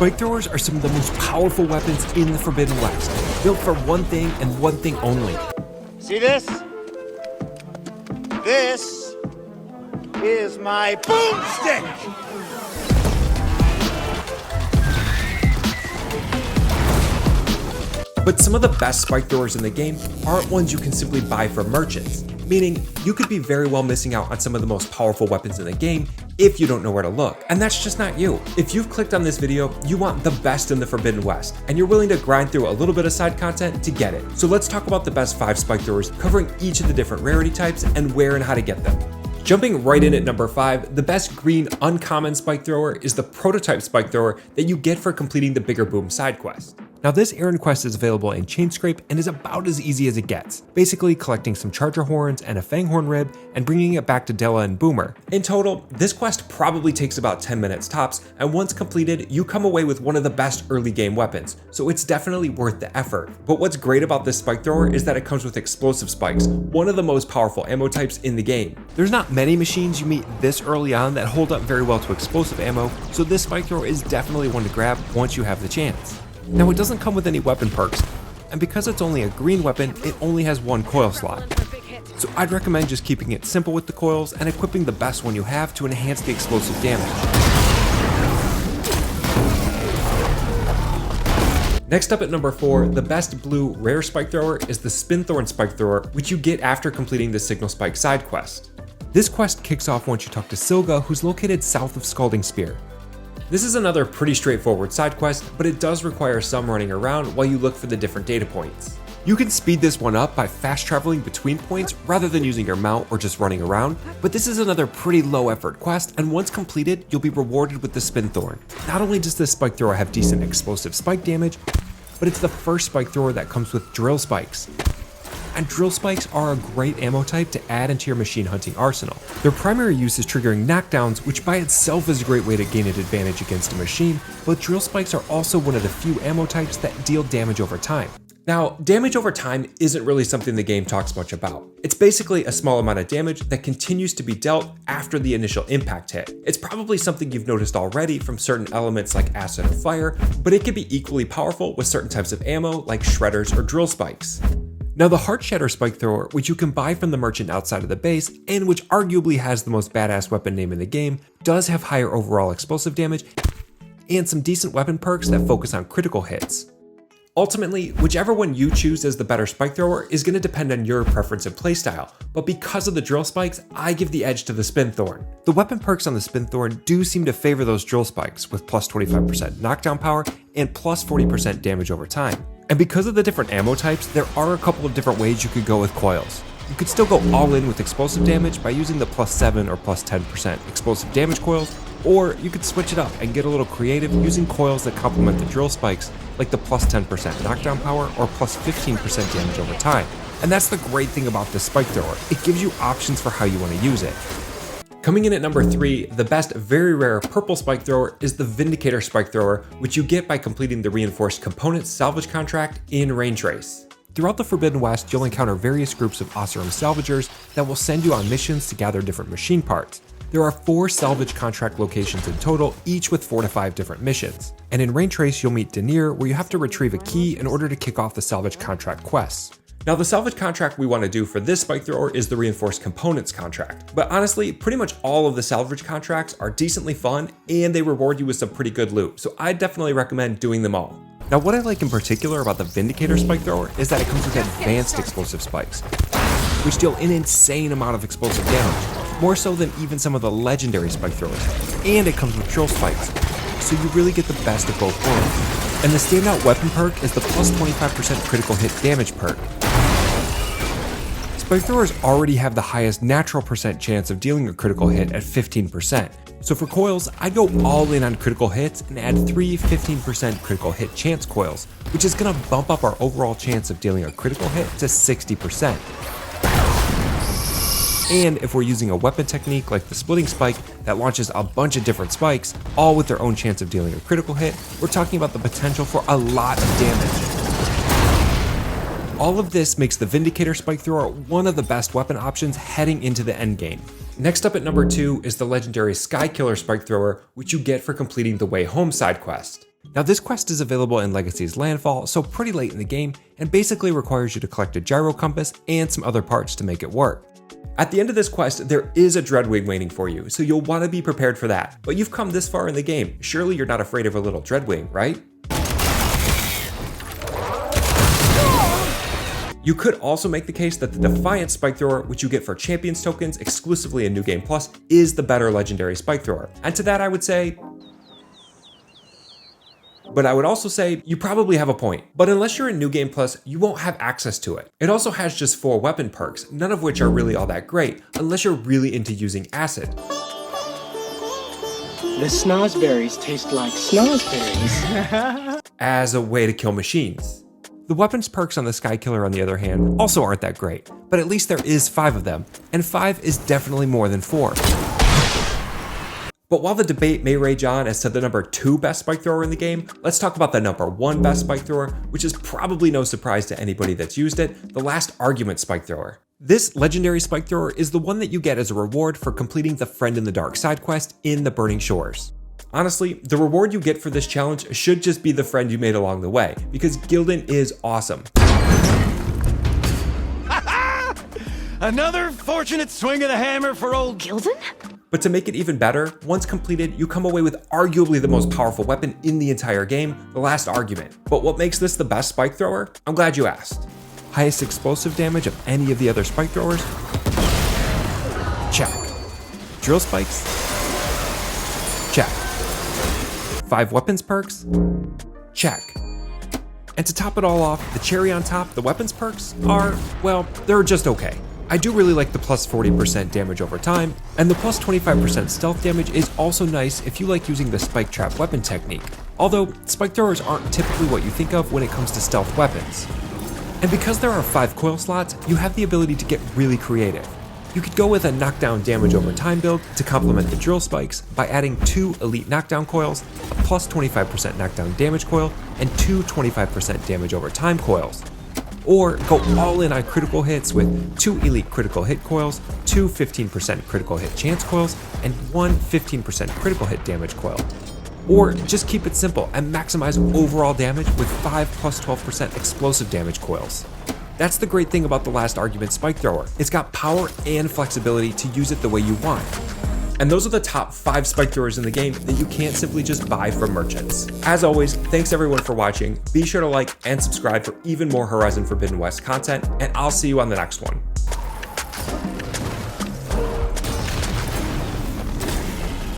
Spike throwers are some of the most powerful weapons in the Forbidden West, built for one thing and one thing only. See this? This is my boomstick! But some of the best spike throwers in the game aren't ones you can simply buy from merchants, meaning you could be very well missing out on some of the most powerful weapons in the game if you don't know where to look, and that's just not you. If you've clicked on this video, you want the best in the Forbidden West, and you're willing to grind through a little bit of side content to get it. So let's talk about the best 5 spike throwers, covering each of the different rarity types and where and how to get them. Jumping right in at number 5, the best green uncommon spike thrower is the prototype spike thrower that you get for completing the Bigger Boom side quest. Now this errand quest is available in Chain Scrape and is about as easy as it gets, basically collecting some charger horns and a fanghorn rib and bringing it back to Della and Boomer. In total, this quest probably takes about 10 minutes tops, and once completed, you come away with one of the best early game weapons, so it's definitely worth the effort. But what's great about this spike thrower is that it comes with explosive spikes, one of the most powerful ammo types in the game. There's not many machines you meet this early on that hold up very well to explosive ammo, so this spike thrower is definitely one to grab once you have the chance. Now it doesn't come with any weapon perks, and because it's only a green weapon, it only has one coil slot. So I'd recommend just keeping it simple with the coils and equipping the best one you have to enhance the explosive damage. Next up at number 4, the best blue rare spike thrower is the Spinthorn spike thrower, which you get after completing the Signal Spike side quest. This quest kicks off once you talk to Silga, who's located south of Scalding Spear. This is another pretty straightforward side quest, but it does require some running around while you look for the different data points. You can speed this one up by fast traveling between points rather than using your mount or just running around, but this is another pretty low effort quest, and once completed, you'll be rewarded with the Spinthorn. Not only does this spike thrower have decent explosive spike damage, but it's the first spike thrower that comes with drill spikes. And drill spikes are a great ammo type to add into your machine hunting arsenal. Their primary use is triggering knockdowns, which by itself is a great way to gain an advantage against a machine, but drill spikes are also one of the few ammo types that deal damage over time. Now, damage over time isn't really something the game talks much about. It's basically a small amount of damage that continues to be dealt after the initial impact hit. It's probably something you've noticed already from certain elements like acid or fire, but it can be equally powerful with certain types of ammo like shredders or drill spikes. Now the Heart Shatter spike thrower, which you can buy from the merchant outside of the base, and which arguably has the most badass weapon name in the game, does have higher overall explosive damage and some decent weapon perks that focus on critical hits. Ultimately, whichever one you choose as the better spike thrower is going to depend on your preference and playstyle, but because of the drill spikes, I give the edge to the Spinthorn. The weapon perks on the Spinthorn do seem to favor those drill spikes, with plus 25% knockdown power and plus 40% damage over time. And because of the different ammo types, there are a couple of different ways you could go with coils. You could still go all in with explosive damage by using the plus 7 or plus 10% explosive damage coils, or you could switch it up and get a little creative using coils that complement the drill spikes, like the plus 10% knockdown power or plus 15% damage over time. And that's the great thing about this spike thrower, it gives you options for how you want to use it. Coming in at number 3, the best very rare purple spike thrower is the Vindicator spike thrower, which you get by completing the reinforced components salvage contract in Range Race. Throughout the Forbidden West, you'll encounter various groups of Oseram salvagers that will send you on missions to gather different machine parts. There are 4 salvage contract locations in total, each with 4 to 5 different missions. And in Range Race, you'll meet Denier, where you have to retrieve a key in order to kick off the salvage contract quests. Now the salvage contract we want to do for this spike thrower is the reinforced components contract, but honestly, pretty much all of the salvage contracts are decently fun and they reward you with some pretty good loot, so I definitely recommend doing them all. Now what I like in particular about the Vindicator spike thrower is that it comes with advanced explosive spikes, which deal an insane amount of explosive damage, more so than even some of the legendary spike throwers, and it comes with drill spikes, so you really get the best of both worlds. And the standout weapon perk is the plus 25% critical hit damage perk. Spike throwers already have the highest natural percent chance of dealing a critical hit at 15%. So for coils, I'd go all in on critical hits and add 3 15% critical hit chance coils, which is going to bump up our overall chance of dealing a critical hit to 60%. And if we're using a weapon technique like the splitting spike that launches a bunch of different spikes, all with their own chance of dealing a critical hit, we're talking about the potential for a lot of damage. All of this makes the Vindicator spike thrower one of the best weapon options heading into the endgame. Next up at number 2 is the legendary Skykiller spike thrower, which you get for completing the Way Home side quest. Now this quest is available in Legacy's Landfall, so pretty late in the game, and basically requires you to collect a gyro compass and some other parts to make it work. At the end of this quest, there is a Dreadwing waiting for you, so you'll want to be prepared for that. But you've come this far in the game, surely you're not afraid of a little Dreadwing, right? You could also make the case that the Defiant Spike Thrower, which you get for Champions tokens exclusively in New Game Plus, is the better legendary Spike Thrower. And to that I would say, but I would also say you probably have a point. But unless you're in New Game Plus, you won't have access to it. It also has just 4 weapon perks, none of which are really all that great, unless you're really into using acid. The snozberries taste like snozberries. As a way to kill machines. The weapons perks on the Skykiller, on the other hand, also aren't that great, but at least there is 5 of them, and 5 is definitely more than 4. But while the debate may rage on as to the number 2 best spike thrower in the game, let's talk about the number 1 best spike thrower, which is probably no surprise to anybody that's used it, the Last Argument Spike Thrower. This legendary spike thrower is the one that you get as a reward for completing the Friend in the Dark side quest in the Burning Shores. Honestly, the reward you get for this challenge should just be the friend you made along the way, because Gildan is awesome. Another fortunate swing of the hammer for old Gildan? But to make it even better, once completed, you come away with arguably the most powerful weapon in the entire game, the Last Argument. But what makes this the best spike thrower? I'm glad you asked. Highest explosive damage of any of the other spike throwers? Check. Drill spikes? Check. 5 weapons perks? Check. And to top it all off, the cherry on top, the weapons perks are, well, they're just okay. I do really like the plus 40% damage over time, and the plus 25% stealth damage is also nice if you like using the spike trap weapon technique, although spike throwers aren't typically what you think of when it comes to stealth weapons. And because there are 5 coil slots, you have the ability to get really creative. You could go with a knockdown damage over time build to complement the drill spikes by adding 2 elite knockdown coils, a plus 25% knockdown damage coil, and 2 25% damage over time coils. Or go all in on critical hits with 2 elite critical hit coils, 2 15% critical hit chance coils, and 1 15% critical hit damage coil. Or just keep it simple and maximize overall damage with 5 plus 12% explosive damage coils. That's the great thing about the Last Argument Spike Thrower. It's got power and flexibility to use it the way you want. And those are the top 5 spike throwers in the game that you can't simply just buy from merchants. As always, thanks everyone for watching. Be sure to like and subscribe for even more Horizon Forbidden West content, and I'll see you on the next one.